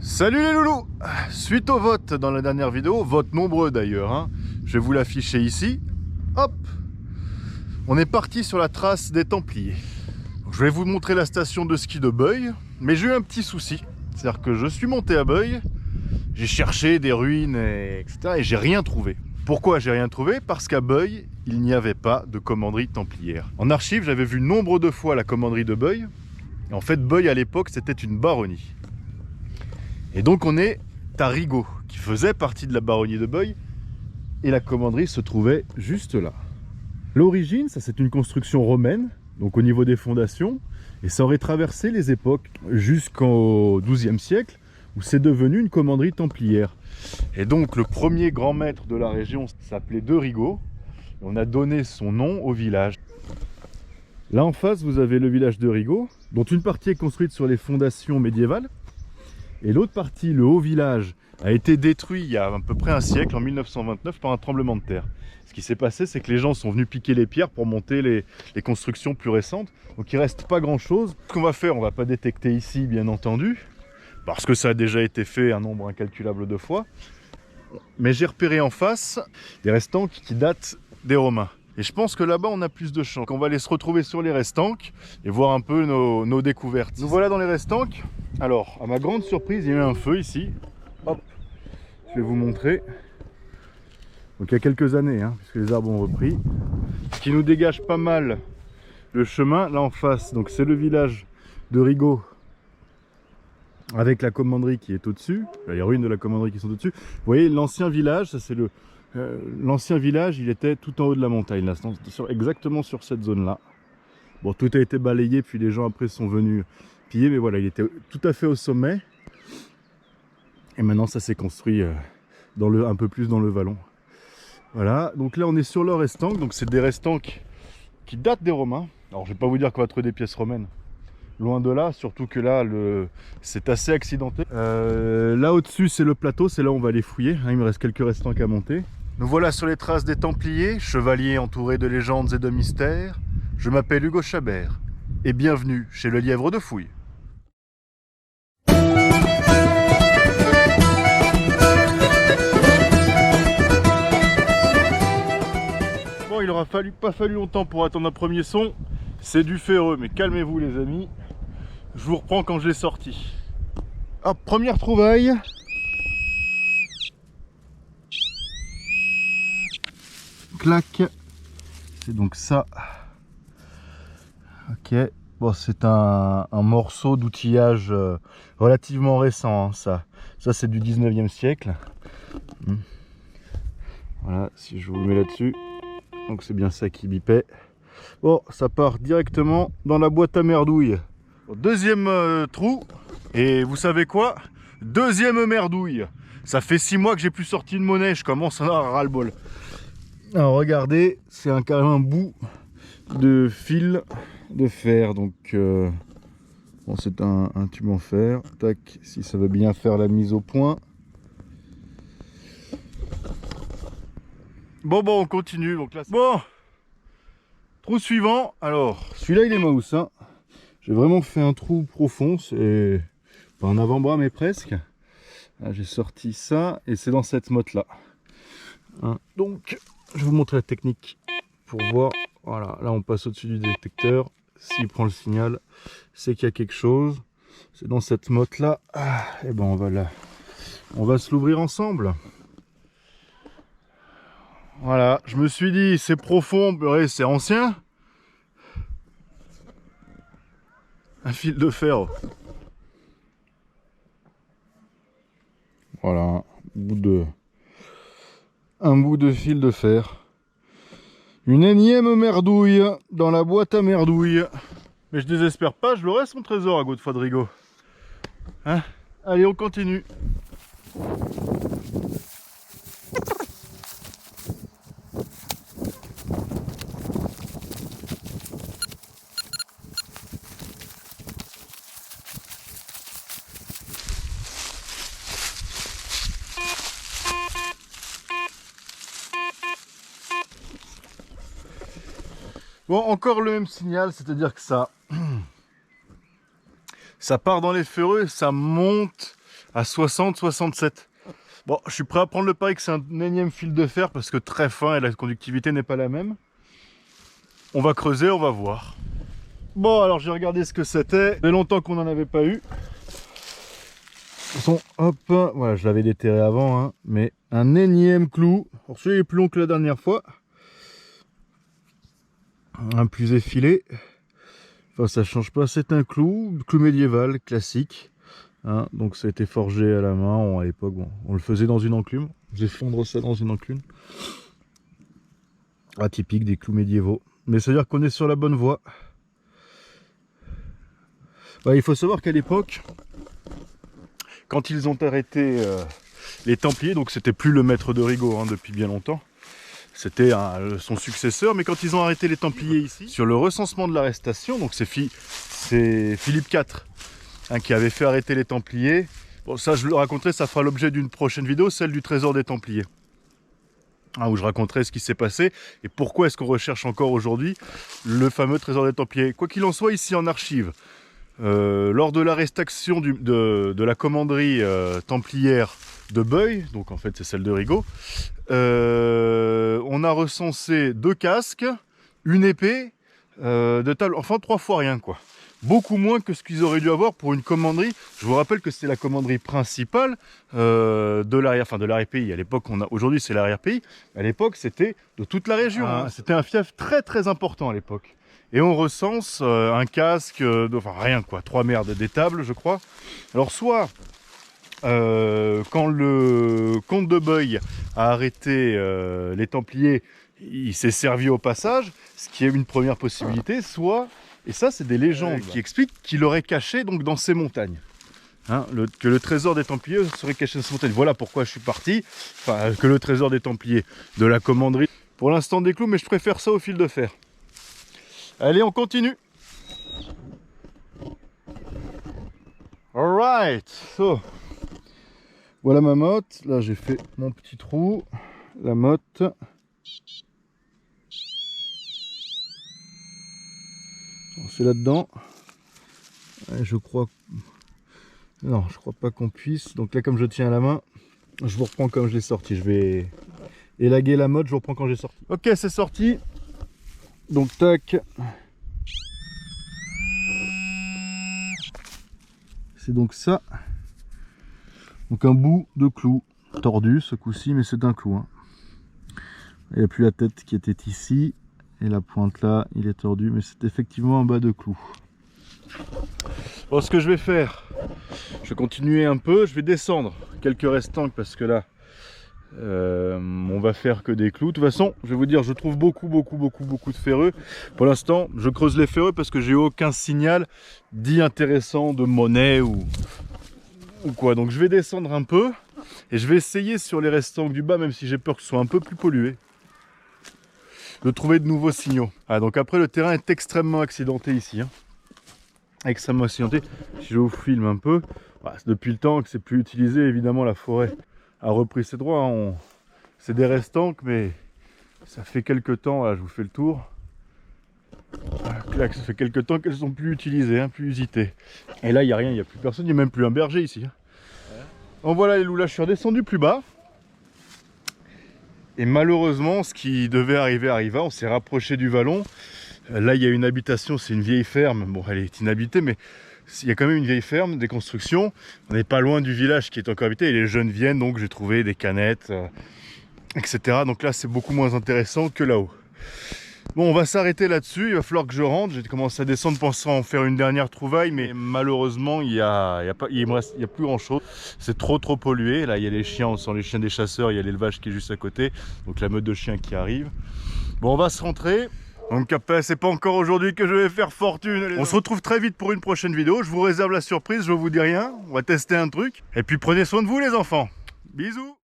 Salut les loulous! Suite au vote dans la dernière vidéo, vote nombreux d'ailleurs, hein, je vais vous l'afficher ici. Hop! On est parti sur la trace des Templiers. Donc, je vais vous montrer la station de ski de Beuil, mais j'ai eu un petit souci. C'est-à-dire que je suis monté à Beuil, j'ai cherché des ruines, etc. et j'ai rien trouvé. Pourquoi j'ai rien trouvé? Parce qu'à Beuil, il n'y avait pas de commanderie templière. En archive, j'avais vu nombre de fois la commanderie de Beuil. Et en fait, Beuil à l'époque, c'était une baronnie. Et donc on est à Rigaud, qui faisait partie de la baronnie de Beuil, et la commanderie se trouvait juste là. L'origine, ça c'est une construction romaine, donc au niveau des fondations, et ça aurait traversé les époques jusqu'au XIIe siècle, où c'est devenu une commanderie templière. Et donc le premier grand maître de la région s'appelait de Rigaud, et on a donné son nom au village. Là en face, vous avez le village de Rigaud, dont une partie est construite sur les fondations médiévales, et l'autre partie, le haut village, a été détruit il y a à peu près un siècle, en 1929, par un tremblement de terre. Ce qui s'est passé, c'est que les gens sont venus piquer les pierres pour monter les constructions plus récentes. Donc il ne reste pas grand chose. Ce qu'on va faire, on ne va pas détecter ici, bien entendu, parce que ça a déjà été fait un nombre incalculable de fois. Mais j'ai repéré en face des restanques qui datent des Romains. Et je pense que là-bas, on a plus de chance. On va aller se retrouver sur les restanques et voir un peu nos découvertes. Nous voilà dans les restanques. Alors, à ma grande surprise, il y a eu un feu ici. Hop, je vais vous montrer. Donc il y a quelques années, hein, puisque les arbres ont repris. Ce qui nous dégage pas mal le chemin. Là en face, donc c'est le village de Rigaud, avec la commanderie qui est au-dessus. Les ruines de la commanderie qui sont au-dessus. Vous voyez, l'ancien village, ça c'est le... l'ancien village, il était tout en haut de la montagne, là, exactement sur cette zone-là. Bon, tout a été balayé, puis les gens après sont venus piller, mais voilà, il était tout à fait au sommet. Et maintenant, ça s'est construit un peu plus dans le vallon. Voilà, donc là, on est sur leur restanque. Donc, c'est des restanques qui datent des Romains. Alors, je vais pas vous dire qu'on va trouver des pièces romaines. Loin de là, surtout que là, c'est assez accidenté. Là, au-dessus, c'est le plateau. C'est là où on va aller fouiller. Hein, il me reste quelques restanques à monter. Nous voilà sur les traces des Templiers, chevaliers entourés de légendes et de mystères. Je m'appelle Hugo Chabert et bienvenue chez le Lièvre de Fouille. Bon, il aura pas fallu longtemps pour attendre un premier son. C'est du ferreux, mais calmez-vous les amis. Je vous reprends quand je l'ai sorti. Hop, première trouvaille. Clac. C'est donc ça. Ok. Bon, c'est un morceau d'outillage relativement récent. Hein, ça c'est du 19e siècle. Voilà, si je vous le mets là-dessus. Donc c'est bien ça qui bipait. Bon, ça part directement dans la boîte à merdouille. Deuxième trou. Et vous savez quoi? Deuxième merdouille. Ça fait 6 mois que j'ai plus sorti une monnaie. Je commence à en avoir ras-le-bol. Alors regardez, c'est carrément un bout de fil de fer. Donc bon, c'est un tube en fer. Tac, si ça veut bien faire la mise au point. Bon, on continue. Donc là, bon, trou suivant. Alors, celui-là, il est mouse. Hein. J'ai vraiment fait un trou profond. C'est pas un avant-bras, mais presque. J'ai sorti ça et c'est dans cette motte-là. Hein. Donc, je vais vous montrer la technique pour voir. Voilà, là, on passe au-dessus du détecteur. S'il prend le signal, c'est qu'il y a quelque chose. C'est dans cette motte-là. Et ben, on va se l'ouvrir ensemble. Voilà, je me suis dit, c'est profond, c'est ancien. Un fil de fer. Voilà, un bout de fil de fer. Une énième merdouille dans la boîte à merdouille. Mais je désespère pas, je l'aurai son trésor à Godefroy de Rigaud. Hein? Allez, on continue. Bon, encore le même signal, c'est-à-dire que ça part dans les ferreux, ça monte à 60-67. Bon, je suis prêt à prendre le pari que c'est un énième fil de fer parce que très fin et la conductivité n'est pas la même. On va creuser, on va voir. Bon, alors j'ai regardé ce que c'était. Ça fait longtemps qu'on n'en avait pas eu. De toute façon, hop, voilà, je l'avais déterré avant, hein, mais un énième clou. Alors celui-là est plus long que la dernière fois. Un plus effilé. Enfin, ça change pas, c'est un clou médiéval, classique. Hein, donc ça a été forgé à la main. À l'époque, bon, on le faisait dans une enclume. J'ai fondre ça dans une enclume. Atypique des clous médiévaux. Mais ça veut dire qu'on est sur la bonne voie. Bah, il faut savoir qu'à l'époque, quand ils ont arrêté les Templiers, donc c'était plus le maître de Rigaud hein, depuis bien longtemps, c'était son successeur, mais quand ils ont arrêté les Templiers ici, sur le recensement de l'arrestation, donc c'est Philippe IV hein, qui avait fait arrêter les Templiers. Bon, ça je le raconterai, ça fera l'objet d'une prochaine vidéo, celle du trésor des Templiers. Hein, où je raconterai ce qui s'est passé et pourquoi est-ce qu'on recherche encore aujourd'hui le fameux trésor des Templiers. Quoi qu'il en soit, ici en archive, lors de l'arrestation de la commanderie templière de Beuil, donc en fait c'est celle de Rigaud, on a recensé 2 casques, une épée, de table, enfin 3 fois rien quoi. Beaucoup moins que ce qu'ils auraient dû avoir pour une commanderie. Je vous rappelle que c'était la commanderie principale de l'arrière-pays. À l'époque, aujourd'hui c'est l'arrière-pays. À l'époque, c'était de toute la région. Hein. C'était un fief très très important à l'époque. Et on recense un casque, enfin rien quoi, 3 merdes, des tables je crois. Alors soit quand le comte de Beuil a arrêté les Templiers, il s'est servi au passage, ce qui est une première possibilité, soit, et ça c'est des légendes qui expliquent qu'il aurait caché donc dans ces montagnes. Hein, que le trésor des Templiers serait caché dans ces montagnes. Voilà pourquoi je suis parti, enfin que le trésor des Templiers de la commanderie. Pour l'instant des clous, mais je préfère ça au fil de fer. Allez, on continue. Alright, so. Voilà ma motte. Là, j'ai fait mon petit trou. La motte. C'est là-dedans. Je crois... Non, je crois pas qu'on puisse. Donc là, comme je tiens à la main, je vous reprends comme je l'ai sorti. Je vais élaguer la motte, je vous reprends quand j'ai sorti. Ok, c'est sorti. Donc tac, c'est donc ça, donc un bout de clou tordu ce coup-ci, mais c'est un clou hein. Il n'y a plus la tête qui était ici et la pointe là, il est tordu, mais c'est effectivement un bas de clou. Bon, ce que je vais faire, je vais continuer un peu, je vais descendre quelques restants parce que là on va faire que des clous. De toute façon, je vais vous dire, je trouve beaucoup de ferreux. Pour l'instant, je creuse les ferreux parce que j'ai aucun signal dit intéressant de monnaie ou quoi. Donc je vais descendre un peu et je vais essayer sur les restants du bas, même si j'ai peur que ce soit un peu plus pollué, de trouver de nouveaux signaux. Ah, donc après, le terrain est extrêmement accidenté ici. Hein. Extrêmement accidenté. Si je vous filme un peu, bah, depuis le temps que c'est plus utilisé, évidemment, la forêt a repris ses droits. Hein. C'est des restants, mais ça fait quelques temps, là, je vous fais le tour. Ça fait quelques temps qu'elles sont plus utilisées, hein, plus usitées. Et là, il n'y a rien, il n'y a plus personne, il n'y a même plus un berger ici. Hein. Ouais. Donc voilà les loups, là je suis redescendu plus bas. Et malheureusement, ce qui devait arriver arriva, on s'est rapproché du vallon. Là, il y a une habitation, c'est une vieille ferme. Bon, elle est inhabitée, mais il y a quand même une vieille ferme, des constructions. On n'est pas loin du village qui est encore habité et les jeunes viennent, donc j'ai trouvé des canettes, etc. Donc là, c'est beaucoup moins intéressant que là-haut. Bon, on va s'arrêter là-dessus, il va falloir que je rentre. J'ai commencé à descendre pensant en faire une dernière trouvaille, mais malheureusement, il y a plus grand-chose. C'est trop pollué. Là, il y a les chiens, on sent les chiens des chasseurs, il y a l'élevage qui est juste à côté, donc la meute de chiens qui arrive. Bon, on va se rentrer. Donc c'est pas encore aujourd'hui que je vais faire fortune. On se retrouve très vite pour une prochaine vidéo. Je vous réserve la surprise, je vous dis rien. On va tester un truc. Et puis prenez soin de vous les enfants. Bisous.